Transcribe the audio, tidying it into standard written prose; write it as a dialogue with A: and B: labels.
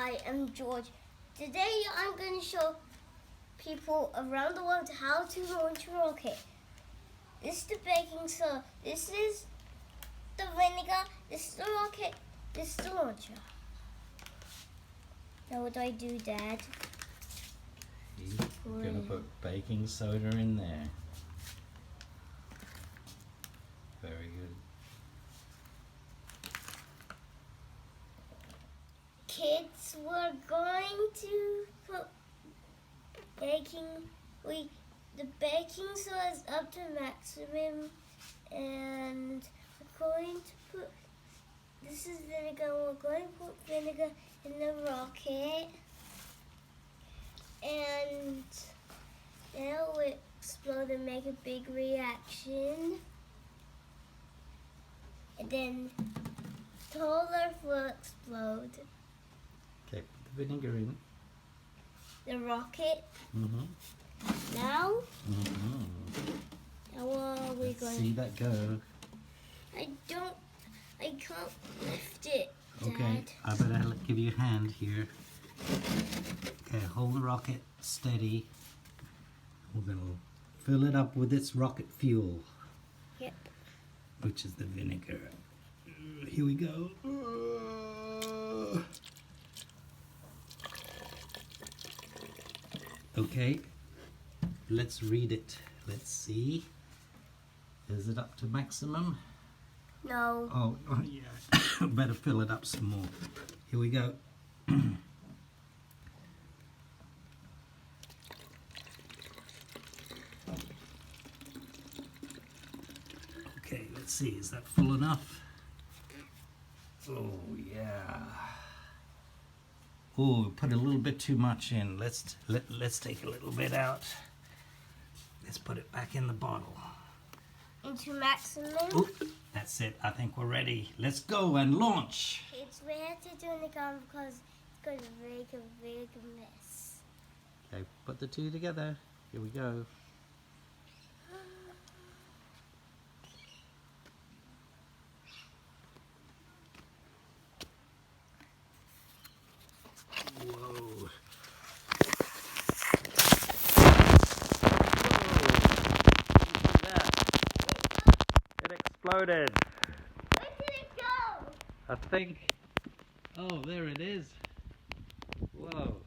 A: I am George. Today I'm going to show people around the world how to launch a rocket. This is the baking soda. This is the vinegar. This is the rocket. This is the launcher. Now what do I do, Dad?
B: You're going to put baking soda in there. Very good.
A: Kids, we're going to put the baking soda is up to maximum, and we're going to put, this is vinegar, we're going to put vinegar in the rocket, and it'll explode and make a big reaction, and then the whole earth will explode.
B: Okay, put the vinegar in.
A: The rocket.
B: Mm-hmm.
A: Now?
B: Mm-hmm.
A: How are we
B: Let's
A: going?
B: see that go.
A: I can't lift it, Dad.
B: Okay, I better give you a hand here. Okay, hold the rocket steady. We're going to fill it up with its rocket fuel.
A: Yep.
B: Which is the vinegar. Here we go. Okay, let's read it. Let's see. Is it up to maximum?
A: No.
B: Oh, yeah. Better fill it up some more. Here we go. Okay, let's see. Is that full enough? Oh, yeah. Oh, put a little bit too much in. Let's take a little bit out. Let's put it back in the bottle.
A: Into maximum.
B: Oh, that's it. I think we're ready. Let's go and launch.
A: We have to do it again because it's going to make a big mess.
B: Okay, put the two together. Here we go. Whoa. It exploded.
A: Where did it go?
B: I think. Oh, there it is. Whoa.